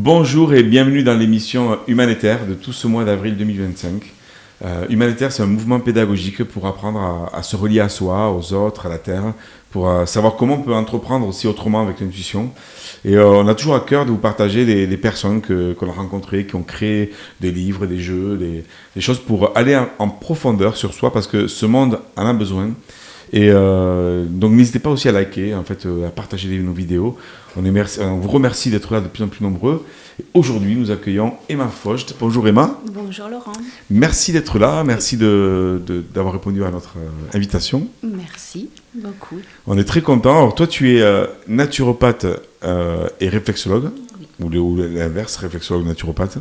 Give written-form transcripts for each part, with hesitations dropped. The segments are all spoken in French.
Bonjour et bienvenue dans l'émission Humanitaire de tout ce mois d'avril 2025. Humanitaire, c'est un mouvement pédagogique pour apprendre à se relier à soi, aux autres, à la terre, pour savoir comment on peut entreprendre aussi autrement avec l'intuition. Et on a toujours à cœur de vous partager des personnes qu'on a rencontrées, qui ont créé des livres, des jeux, des choses pour aller en profondeur sur soi, parce que ce monde en a besoin. Et donc n'hésitez pas aussi à liker, en fait, à partager nos vidéos. On vous remercie d'être là de plus en plus nombreux. Et aujourd'hui, nous accueillons Emma Vogt. Bonjour Emma. Bonjour Laurent. Merci d'être là, merci d'avoir répondu à notre invitation. Merci beaucoup. On est très contents. Alors toi, tu es naturopathe et réflexologue, oui. ou l'inverse, réflexologue naturopathe.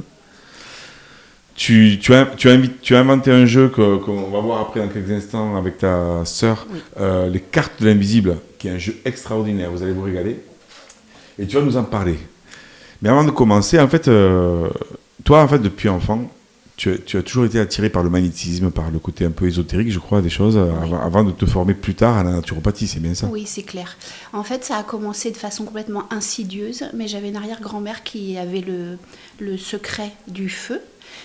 Tu as inventé un jeu qu'on va voir après dans quelques instants avec ta sœur, oui. Les cartes de l'invisible, qui est un jeu extraordinaire, vous allez vous régaler. Et tu vas nous en parler. Mais avant de commencer, en fait, toi, en fait, depuis enfant, tu as toujours été attiré par le magnétisme, par le côté un peu ésotérique, je crois, des choses, oui. avant de te former plus tard à la naturopathie, c'est bien ça? Oui, c'est clair. En fait, ça a commencé de façon complètement insidieuse, mais j'avais une arrière-grand-mère qui avait le secret du feu.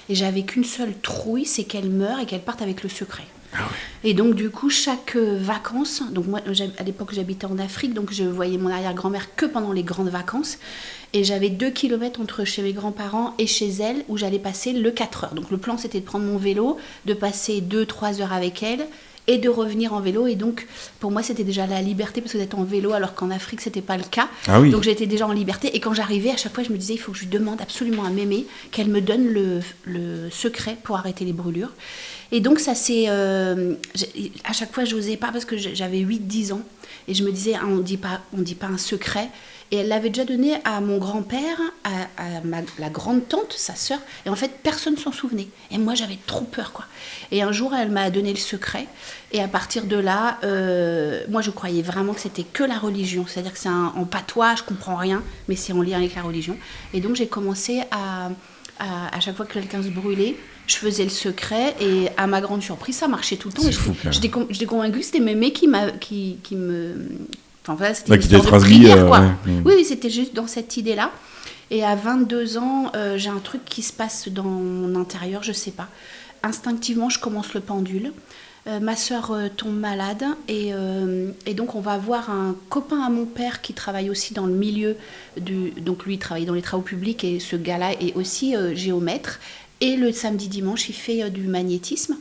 Et j'avais qu'une seule trouille, c'est qu'elle meure et qu'elle parte avec le secret. Ah ouais. Et donc du coup, chaque vacances, donc moi à l'époque j'habitais en Afrique, donc je voyais mon arrière-grand-mère que pendant les grandes vacances. Et j'avais 2 kilomètres entre chez mes grands-parents et chez elle, où j'allais passer le 4 heures. Donc le plan c'était de prendre mon vélo, de passer 2-3 heures avec elle, et de revenir en vélo. Et donc, pour moi, c'était déjà la liberté, parce que d'être en vélo, alors qu'en Afrique, c'était pas le cas. Ah oui. Donc, j'étais déjà en liberté. Et quand j'arrivais, à chaque fois, je me disais, il faut que je lui demande absolument à Mémé qu'elle me donne le secret pour arrêter les brûlures. Et donc, ça c'est... à chaque fois, je n'osais pas, parce que j'avais 8-10 ans. Et je me disais, on dit pas un secret. Et elle l'avait déjà donné à mon grand-père, à la grande-tante, sa sœur. Et en fait, personne ne s'en souvenait. Et moi, j'avais trop peur, quoi. Et un jour, elle m'a donné le secret. Et à partir de là, moi, je croyais vraiment que c'était que la religion. C'est-à-dire que c'est en patois, je ne comprends rien, mais c'est en lien avec la religion. Et donc, j'ai commencé à chaque fois que quelqu'un se brûlait, je faisais le secret. Et à ma grande surprise, ça marchait tout le temps. J'étais convaincue que c'était Mémé qui me... Enfin, voilà, c'était une sorte de prière, quoi. Oui, c'était juste dans cette idée-là. Et à 22 ans, j'ai un truc qui se passe dans mon intérieur, je sais pas. Instinctivement, je commence le pendule. Ma sœur tombe malade et donc on va voir un copain à mon père qui travaille aussi dans le milieu donc lui il travaille dans les travaux publics et ce gars-là est aussi géomètre. Et le samedi dimanche, il fait du magnétisme.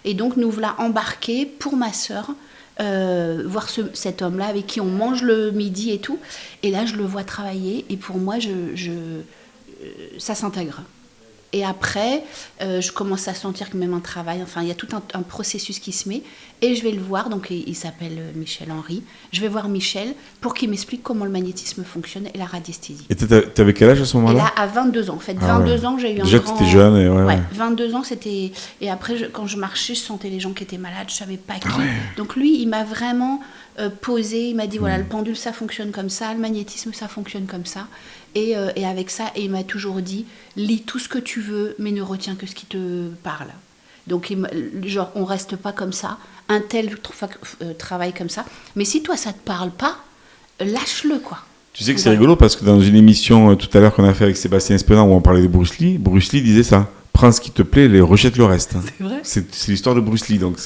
Et donc nous voilà embarqués pour ma sœur. Voir cet homme-là avec qui on mange le midi et tout. Et là, je le vois travailler et pour moi, ça s'intègre. Et après, je commence à sentir que même un travail, enfin, il y a tout un processus qui se met. Et je vais le voir, donc il s'appelle Michel Henry. Je vais voir Michel pour qu'il m'explique comment le magnétisme fonctionne et la radiesthésie. Et t'avais quel âge à ce moment-là? Et là, à 22 ans. En fait, 22 ans, j'ai eu déjà un grand... Déjà, t'étais jeune. Et ouais. 22 ans, c'était... Et après, quand je marchais, je sentais les gens qui étaient malades, je ne savais pas qui. Ah ouais. Donc lui, il m'a vraiment posé, il m'a dit, voilà, le pendule, ça fonctionne comme ça, le magnétisme, ça fonctionne comme ça. Et avec ça, et il m'a toujours dit, lis tout ce que tu veux, mais ne retiens que ce qui te parle. Donc, genre, on reste pas comme ça, un tel travaille comme ça. Mais si toi, ça te parle pas, lâche-le, quoi. Tu sais que c'est rigolo, parce que dans une émission tout à l'heure qu'on a fait avec Sébastien Espenard, où on parlait de Bruce Lee disait ça. Prends ce qui te plaît, rejette le reste. C'est vrai. C'est l'histoire de Bruce Lee, donc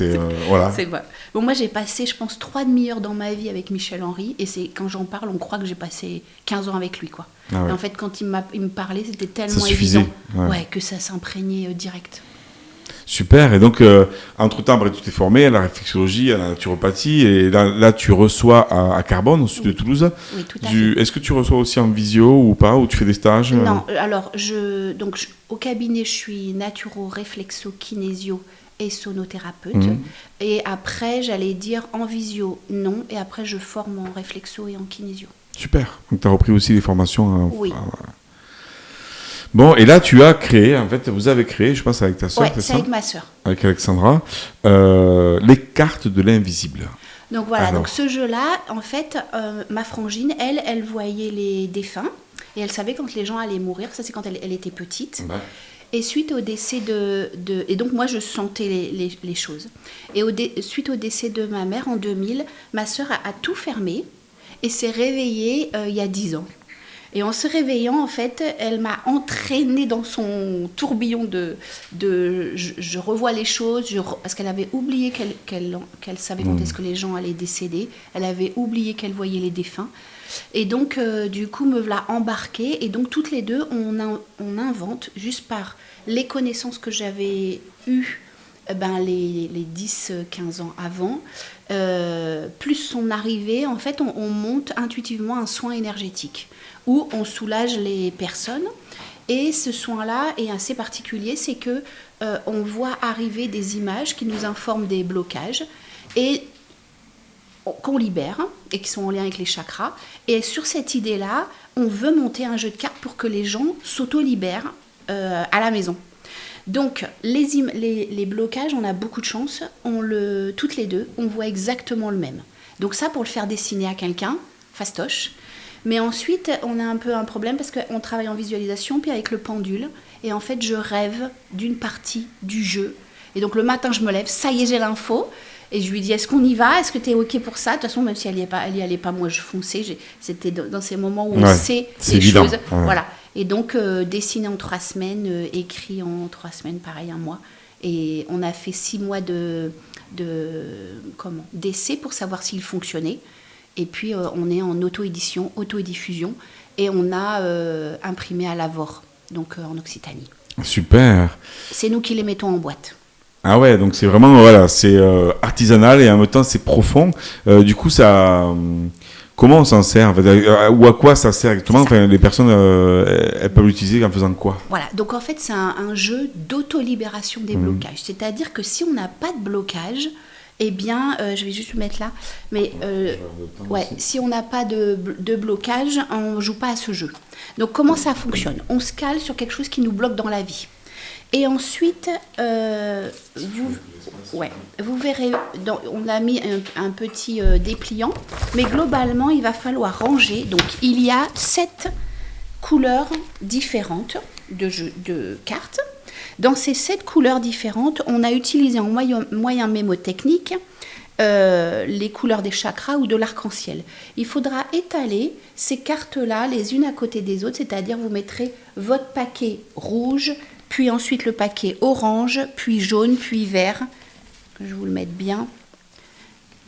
voilà. C'est vrai. Bon, moi, j'ai passé, je pense, 3 demi-heures dans ma vie avec Michel Henry, et quand j'en parle, on croit que j'ai passé 15 ans avec lui, quoi. Ah ouais. Et en fait, quand il me parlait, c'était tellement évident que ça s'imprégnait direct. Super, et donc, entre-temps, tu t'es formé à la réflexologie, à la naturopathie, et là, tu reçois à Carbone, au sud de Toulouse. Oui, tout à fait. Est-ce que tu reçois aussi en visio ou pas, ou tu fais des stages? Non, alors, au cabinet, je suis naturo-réflexo-kinésio et sonothérapeute. Et après, j'allais dire en visio, non, et après, je forme en réflexo et en kinésio. Super, donc tu as repris aussi les formations. Oui. Bon, et là, tu as créé, en fait, vous avez créé, je pense, avec ta sœur, c'est avec ma sœur. Avec Alexandra, les cartes de l'invisible. Donc voilà, donc ce jeu-là, en fait, ma frangine, elle voyait les défunts, et elle savait quand les gens allaient mourir, ça c'est quand elle était petite. Ouais. Et suite au décès et donc moi je sentais les choses. Et suite au décès de ma mère en 2000, ma sœur a tout fermé et s'est réveillée il y a 10 ans. Et en se réveillant, en fait, elle m'a entraînée dans son tourbillon je revois les choses, parce qu'elle avait oublié qu'elle savait quand est-ce que les gens allaient décéder. Elle avait oublié qu'elle voyait les défunts. Et donc, du coup, me voilà embarquée. Et donc, toutes les deux, on invente, juste par les connaissances que j'avais eues les 10-15 ans avant, plus son arrivée, en fait, on monte intuitivement un soin énergétique où on soulage les personnes. Et ce soin-là est assez particulier, c'est que on voit arriver des images qui nous informent des blocages et qu'on libère et qui sont en lien avec les chakras. Et sur cette idée-là, on veut monter un jeu de cartes pour que les gens s'auto-libèrent à la maison. Donc, les blocages, on a beaucoup de chance. Toutes les deux, on voit exactement le même. Donc ça, pour le faire dessiner à quelqu'un, fastoche. Mais ensuite, on a un peu un problème parce qu'on travaille en visualisation, puis avec le pendule. Et en fait, je rêve d'une partie du jeu. Et donc, le matin, je me lève, ça y est, j'ai l'info. Et je lui dis, est-ce qu'on y va? Est-ce que tu es OK pour ça? De toute façon, même si elle y allait pas, moi, je fonçais. C'était dans ces moments où on sait les évident. choses. Ouais. Voilà. Et donc, dessiné en 3 semaines, écrit en 3 semaines, pareil, 1 mois. Et on a fait 6 mois d'essai pour savoir s'il fonctionnait. Et puis, on est en auto-édition, auto-diffusion. Et on a imprimé à Lavore, donc en Occitanie. Super. C'est nous qui les mettons en boîte. Ah ouais, donc c'est vraiment, voilà, c'est artisanal et en même temps c'est profond. Du coup, ça... comment on s'en sert ou à quoi ça sert exactement? Enfin, les personnes, elles peuvent l'utiliser en faisant quoi? Voilà, donc en fait c'est un jeu d'auto-libération des blocages. C'est-à-dire que si on n'a pas de blocage, eh bien, je vais juste le mettre là, mais si on n'a pas de blocage, on ne joue pas à ce jeu. Donc comment ça fonctionne? On se cale sur quelque chose qui nous bloque dans la vie. Et ensuite, vous verrez, on a mis un petit dépliant, mais globalement, il va falloir ranger. Donc, il y a 7 couleurs différentes de cartes. Dans ces 7 couleurs différentes, on a utilisé en moyen mémotechnique les couleurs des chakras ou de l'arc-en-ciel. Il faudra étaler ces cartes-là les unes à côté des autres, c'est-à-dire vous mettrez votre paquet rouge, puis ensuite le paquet orange, puis jaune, puis vert, que je vous le mette bien,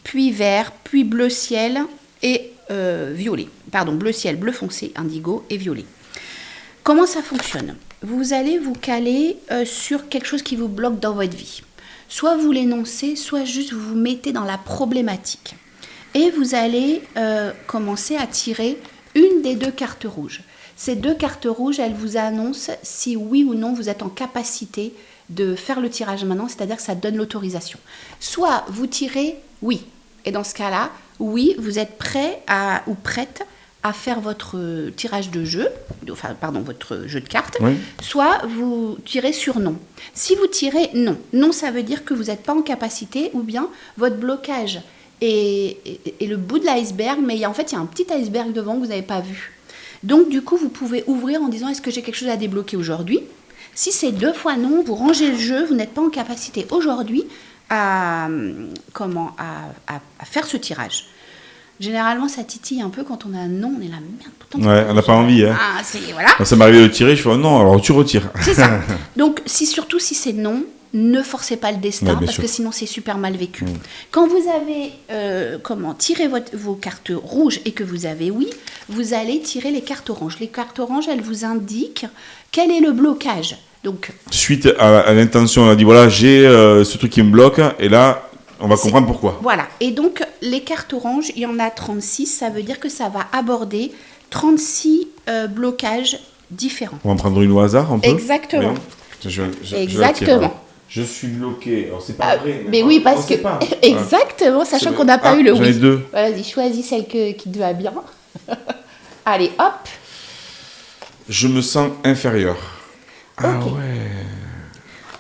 puis vert, puis bleu ciel et violet. Pardon, bleu ciel, bleu foncé, indigo et violet. Comment ça fonctionne? Vous allez vous caler sur quelque chose qui vous bloque dans votre vie. Soit vous l'énoncez, soit juste vous vous mettez dans la problématique. Et vous allez commencer à tirer une des 2 cartes rouges. Ces 2 cartes rouges, elles vous annoncent si oui ou non vous êtes en capacité de faire le tirage maintenant, c'est-à-dire que ça donne l'autorisation. Soit vous tirez oui, et dans ce cas-là, oui, vous êtes prêt ou prête à faire votre tirage de jeu, votre jeu de cartes, oui. Soit vous tirez sur non. Si vous tirez non, non ça veut dire que vous n'êtes pas en capacité ou bien votre blocage est le bout de l'iceberg, mais en fait il y a un petit iceberg devant que vous n'avez pas vu. Donc, du coup, vous pouvez ouvrir en disant « Est-ce que j'ai quelque chose à débloquer aujourd'hui ?» Si c'est 2 fois non, vous rangez le jeu, vous n'êtes pas en capacité aujourd'hui à faire ce tirage. Généralement, ça titille un peu quand on a un non, on est là, merde, pourtant... Ouais, on n'a pas envie, hein. Voilà. Quand ça m'arrive de tirer, je fais non, alors tu retires. C'est ça. Donc, surtout si c'est non, ne forcez pas le destin, parce que sinon c'est super mal vécu. Quand vous avez tiré vos cartes rouges et que vous avez oui, vous allez tirer les cartes oranges. Les cartes oranges, elles vous indiquent quel est le blocage. Donc, suite à l'intention, on a dit voilà, j'ai ce truc qui me bloque, et là, on va comprendre pourquoi. Voilà. Et donc, les cartes oranges, il y en a 36, ça veut dire que ça va aborder 36 blocages différents. On va en prendre une au hasard, un peu. Exactement. Exactement. Je suis bloqué. Alors, c'est pas vrai. Mais oui, parce que... Exactement, sachant qu'on n'a pas eu le oui. J'en ai 2. Vas-y, choisis celle qui te va bien. Allez, hop. Je me sens inférieur. Okay. Ah ouais.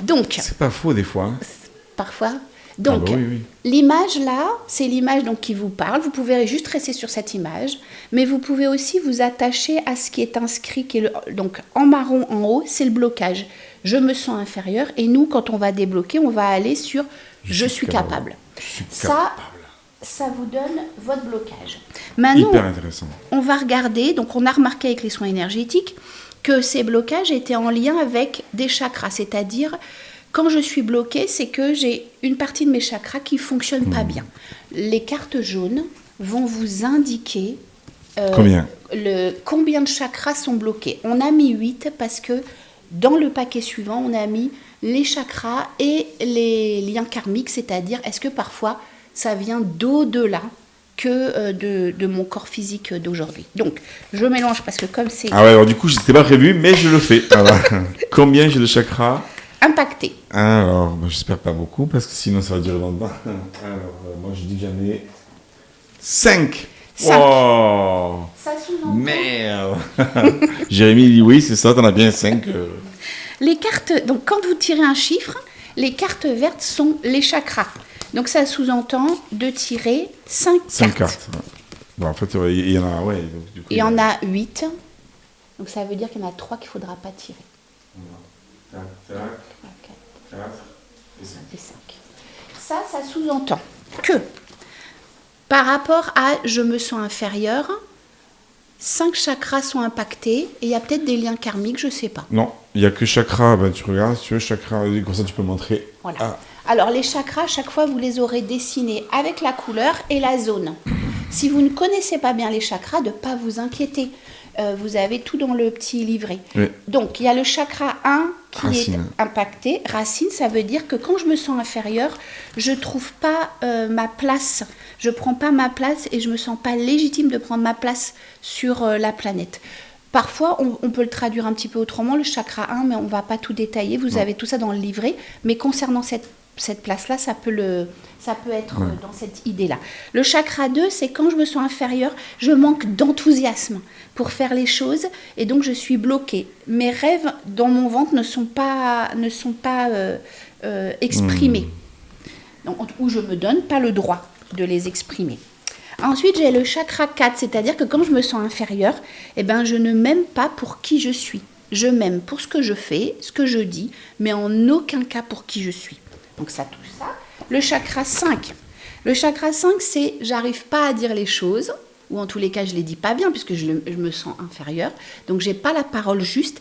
Donc... C'est pas faux, des fois. Hein. Parfois. Donc, oui. L'image là, c'est l'image donc, qui vous parle. Vous pouvez juste rester sur cette image, mais vous pouvez aussi vous attacher à ce qui est inscrit, qui est donc en marron en haut, c'est le blocage. Je me sens inférieur. Et nous, quand on va débloquer, on va aller sur je suis capable. Ça vous donne votre blocage. Maintenant, Hyper intéressant. on va regarder, donc on a remarqué avec les soins énergétiques que ces blocages étaient en lien avec des chakras, c'est-à-dire quand je suis bloquée, c'est que j'ai une partie de mes chakras qui ne fonctionne pas bien. Les cartes jaunes vont vous indiquer combien de chakras sont bloqués. On a mis 8 parce que dans le paquet suivant, on a mis les chakras et les liens karmiques, c'est-à-dire est-ce que parfois ça vient d'au-delà que de mon corps physique d'aujourd'hui. Donc, je mélange parce que comme c'est... Ah ouais, alors du coup, je n'étais pas prévu, mais je le fais. Alors, combien j'ai de chakras? Impacté. Alors, j'espère pas beaucoup, parce que sinon ça va durer longtemps. Alors, moi je dis que j'en ai 5. 5. Wow. Ça sous-entend... Merde. Jérémy dit oui, c'est ça, t'en as bien 5. Les cartes... Donc, quand vous tirez un chiffre, les cartes vertes sont les chakras. Donc, ça sous-entend de tirer 5 cartes. Ouais. Bon, en fait, il y en a... Ouais, donc, du coup, il y en a 8. Donc, ça veut dire qu'il y en a 3 qu'il ne faudra pas tirer. 4 et 5. Ça sous-entend que par rapport à je me sens inférieur, 5 chakras sont impactés et il y a peut-être des liens karmiques, je ne sais pas. Non, il n'y a que chakra. Ben, tu regardes, si tu veux, chakra, comme ça tu peux montrer. Voilà. Ah. Alors les chakras, chaque fois vous les aurez dessinés avec la couleur et la zone. Si vous ne connaissez pas bien les chakras, de ne pas vous inquiéter. Vous avez tout dans le petit livret. Oui. Donc, il y a le chakra 1 qui Racine. est impacté. Racine, ça veut dire que quand je me sens inférieure, je ne trouve pas ma place. Je ne prends pas ma place et je ne me sens pas légitime de prendre ma place sur la planète. Parfois, on peut le traduire un petit peu autrement, le chakra 1, mais on ne va pas tout détailler. Vous avez tout ça dans le livret. Mais concernant cette place-là, ça peut être dans cette idée-là. Le chakra 2, c'est quand je me sens inférieure, je manque d'enthousiasme pour faire les choses et donc je suis bloquée. Mes rêves dans mon ventre ne sont pas exprimés. Donc, ou je ne me donne pas le droit de les exprimer. Ensuite, j'ai le chakra 4, c'est-à-dire que quand je me sens inférieure, eh ben, je ne m'aime pas pour qui je suis. Je m'aime pour ce que je fais, ce que je dis, mais en aucun cas pour qui je suis. Donc ça touche ça. Le chakra 5. Le chakra 5, c'est j'arrive pas à dire les choses, ou en tous les cas je les dis pas bien puisque je me sens inférieure, donc j'ai pas la parole juste.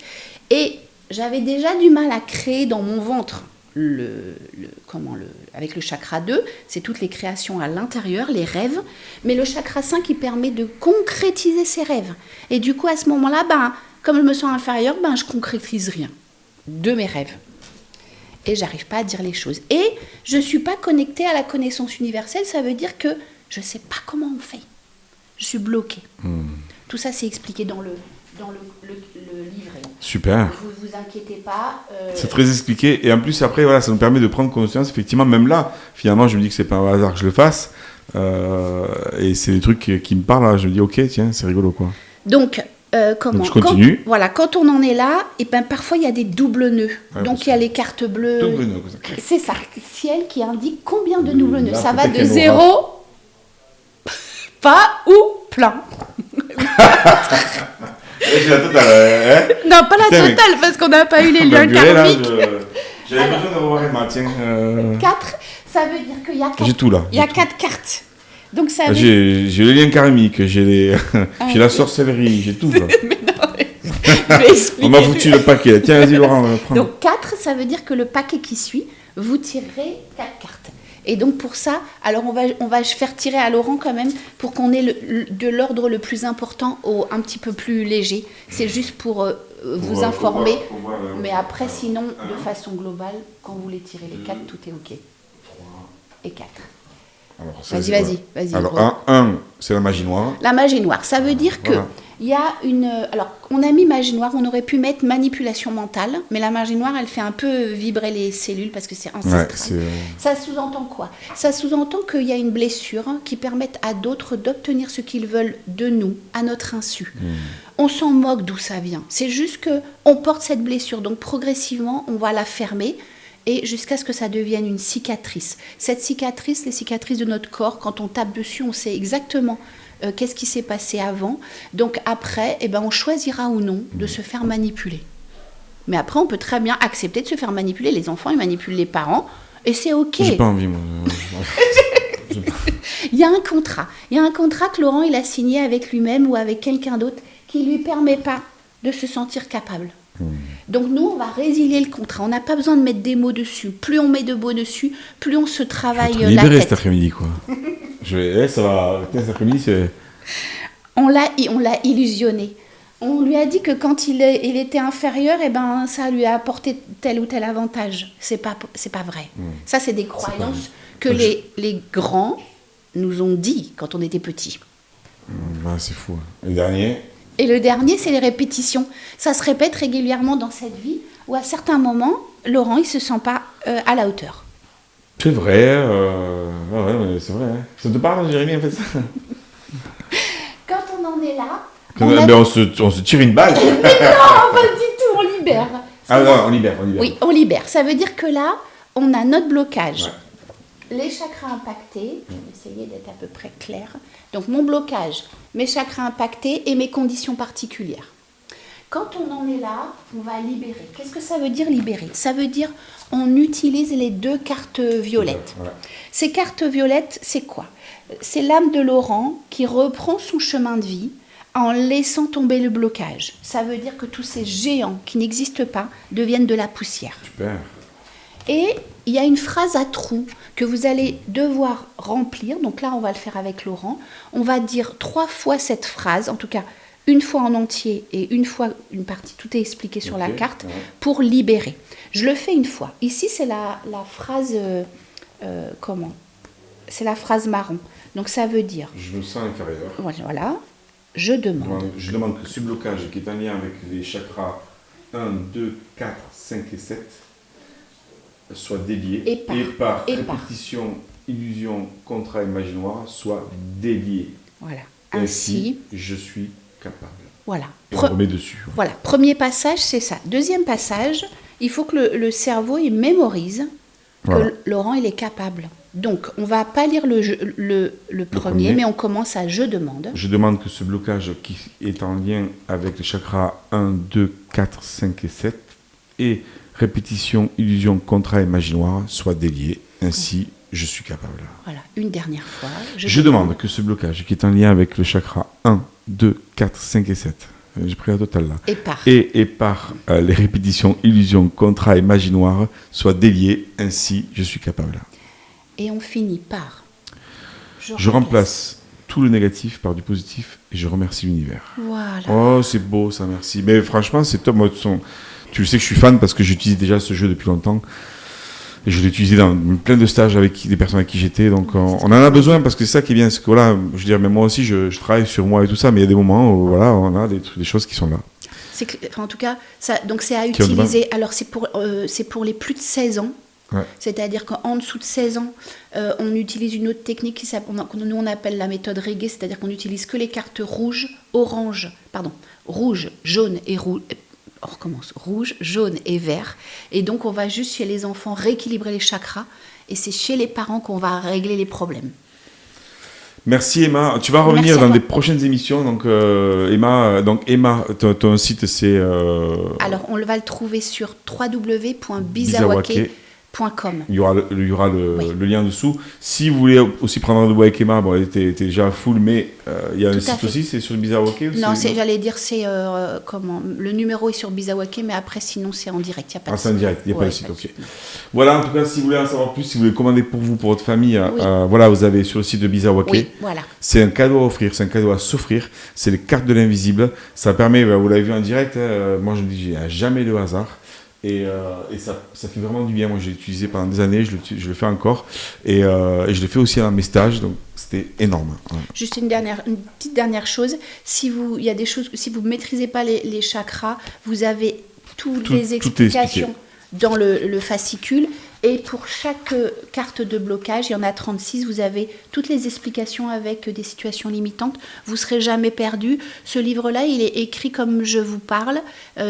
Et j'avais déjà du mal à créer dans mon ventre avec le chakra 2, c'est toutes les créations à l'intérieur, les rêves, mais le chakra 5 il permet de concrétiser ses rêves. Et du coup à ce moment-là, comme je me sens inférieure, je concrétise rien de mes rêves. Et j'arrive pas à dire les choses. Et je suis pas connectée à la connaissance universelle, ça veut dire que je sais pas comment on fait. Je suis bloquée. Tout ça, c'est expliqué dans le livret. Super. Vous vous inquiétez pas. C'est très expliqué. Et en plus, après, voilà, ça nous permet de prendre conscience. Effectivement, même là, finalement, je me dis que c'est pas un hasard que je le fasse. Et c'est des trucs qui me parlent. Là. Je me dis, ok, tiens, c'est rigolo, quoi. Donc, Donc je continue. Quand on en est là, et parfois il y a des doubles nœuds. Donc il y a les cartes bleues. Double nœud. C'est ça, ciel qui indique combien de doubles nœuds. Ça va de 0, pas ou plein. J'ai la totale. Non, pas la totale, parce qu'on n'a pas eu les liens karmiques. J'avais besoin de revoir Emma, tiens. 4, ça veut dire qu'il y a 4. J'ai tout là. Il y a 4 cartes. Donc ça veut... J'ai les liens karmiques, j'ai la sorcellerie, j'ai tout. Là. Mais non, on m'a foutu le paquet. Tiens, vas-y Laurent, prends. Donc 4, ça veut dire que le paquet qui suit, vous tirerez 4 cartes. Et donc pour ça, alors on va faire tirer à Laurent quand même pour qu'on ait de l'ordre le plus important au un petit peu plus léger. C'est juste pour vous informer. Mais après, sinon, de façon globale, quand vous les tirez les 4, tout est OK. 3 et 4. Vas-y. Alors, 1, c'est la magie noire. La magie noire, ça veut dire que il y a une... Alors, on a mis magie noire, on aurait pu mettre manipulation mentale, mais la magie noire, elle fait un peu vibrer les cellules parce que c'est ancestral. Ça sous-entend quoi? Ça sous-entend qu'il y a une blessure qui permette à d'autres d'obtenir ce qu'ils veulent de nous, à notre insu. On s'en moque d'où ça vient. C'est juste qu'on porte cette blessure, donc progressivement, on va la fermer et jusqu'à ce que ça devienne une cicatrice. Cette cicatrice, les cicatrices de notre corps, quand on tape dessus, on sait exactement qu'est-ce qui s'est passé avant. Donc après, on choisira ou non de se faire manipuler. Mais après, on peut très bien accepter de se faire manipuler. Les enfants, ils manipulent les parents et c'est OK. J'ai pas envie, moi. Il y a un contrat. Il y a un contrat que Laurent il a signé avec lui-même ou avec quelqu'un d'autre qui ne lui permet pas de se sentir capable. Donc nous, on va résilier le contrat. On n'a pas besoin de mettre des mots dessus. Plus on met de mots dessus, plus on se travaille la libéré tête. cet après-midi, quoi. Ça va. Cet après-midi, c'est... On l'a illusionné. On lui a dit que quand il était inférieur, eh ben, ça lui a apporté tel ou tel avantage. C'est pas vrai. Ça, c'est des croyances que les grands nous ont dit quand on était petits. C'est fou. Le dernier. Et le dernier, c'est les répétitions. Ça se répète régulièrement dans cette vie où à certains moments, Laurent, il ne se sent pas à la hauteur. C'est vrai. Ouais, c'est vrai. Ça te parle, Jérémy, en fait ça? Quand on en est là... On se tire une balle. Mais non, pas du tout, on libère. Non, on libère. Oui, on libère. Ça veut dire que là, on a notre blocage. Ouais. Les chakras impactés, je vais essayer d'être à peu près clair. Donc mon blocage, mes chakras impactés et mes conditions particulières. Quand on en est là, on va libérer. Qu'est-ce que ça veut dire libérer? Ça veut dire on utilise les 2 cartes violettes. Ouais. Ces cartes violettes, c'est quoi? C'est l'âme de Laurent qui reprend son chemin de vie en laissant tomber le blocage. Ça veut dire que tous ces géants qui n'existent pas deviennent de la poussière. Super. Et il y a une phrase à trous que vous allez devoir remplir. Donc là, on va le faire avec Laurent. On va dire 3 fois cette phrase, en tout cas une fois en entier et une fois une partie. Tout est expliqué sur la carte pour libérer. Je le fais une fois. Ici, c'est la phrase... C'est la phrase marron. Donc ça veut dire... Je me sens inférieur. Voilà. Je demande que ce blocage qui est en lien avec les chakras 1, 2, 4, 5 et 7 soit délié et par répétition, illusion, contrat et magie noire soit délié. Voilà. Ainsi, je suis capable. Voilà. Et on remet dessus. Voilà. Premier passage, c'est ça. Deuxième passage, il faut que le cerveau il mémorise que Laurent il est capable. Donc, on ne va pas lire le premier, mais on commence à « je demande ». Je demande que ce blocage qui est en lien avec les chakras 1, 2, 4, 5 et 7 et répétition, illusion, contrat et magie noire soit délié. Ainsi, je suis capable. Voilà, une dernière fois. Je demande que ce blocage qui est en lien avec le chakra 1, 2, 4, 5 et 7, j'ai pris la totale là, et par les répétitions, illusion, contrat et magie noire soit délié. Ainsi, je suis capable. Et on finit par... Je remplace tout le négatif par du positif et je remercie l'univers. Voilà. Oh, c'est beau ça, merci. Mais franchement, c'est top. Moi, tu le sais que je suis fan parce que j'utilise déjà ce jeu depuis longtemps. Et je l'ai utilisé dans plein de stages avec des personnes avec qui j'étais. Donc, on en a besoin parce que c'est ça qui est bien. C'est que voilà, je veux dire, même moi aussi, je travaille sur moi et tout ça, mais il y a des moments où voilà, on a des choses qui sont là. En tout cas, donc c'est à utiliser. Alors, c'est pour les plus de 16 ans. Ouais. C'est-à-dire qu'en dessous de 16 ans, on utilise une autre technique que nous on appelle la méthode Reggae, c'est-à-dire qu'on n'utilise que les cartes rouge, jaune et rouge. On recommence, rouge, jaune et vert. Et donc on va juste chez les enfants rééquilibrer les chakras et c'est chez les parents qu'on va régler les problèmes. Merci Emma. Tu vas revenir dans des prochaines émissions. Donc Emma, ton site c'est... Alors on va le trouver sur www.bizawake.com. Il y aura le lien dessous. Si vous voulez aussi prendre rendez-vous avec Emma, bon, elle était déjà full, mais il y a un site aussi, c'est sur Bizawake aussi. Non, j'allais dire, c'est le numéro est sur Bizawake, mais après, sinon, c'est en direct. Il n'y a pas de site. C'est en direct, il n'y a pas de site, ok. Voilà, en tout cas, si vous voulez en savoir plus, si vous voulez commander pour vous, pour votre famille, voilà, vous avez sur le site de Bizawake. Oui, voilà. C'est un cadeau à offrir, c'est un cadeau à s'offrir. C'est les cartes de l'invisible. Ça permet, vous l'avez vu en direct, moi je me dis, il n'y a jamais de hasard. Et ça fait vraiment du bien. Moi, j'ai utilisé pendant des années, je le fais encore. Et je le fais aussi dans mes stages, donc c'était énorme. Ouais. Juste une petite dernière chose. Si vous ne maîtrisez pas les chakras, vous avez toutes les explications dans le fascicule. Et pour chaque carte de blocage, il y en a 36, vous avez toutes les explications avec des situations limitantes. Vous ne serez jamais perdu. Ce livre-là, il est écrit comme je vous parle,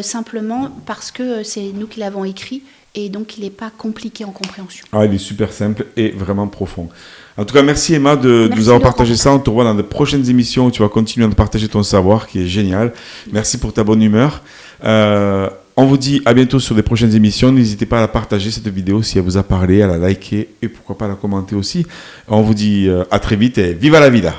simplement parce que c'est nous qui l'avons écrit. Et donc, il n'est pas compliqué en compréhension. Ah, il est super simple et vraiment profond. En tout cas, merci Emma de nous avoir partagé ça. On te revoit dans de prochaines émissions où tu vas continuer à partager ton savoir qui est génial. Merci pour ta bonne humeur. On vous dit à bientôt sur des prochaines émissions. N'hésitez pas à la partager cette vidéo si elle vous a parlé, à la liker et pourquoi pas à la commenter aussi. On vous dit à très vite et viva la vida!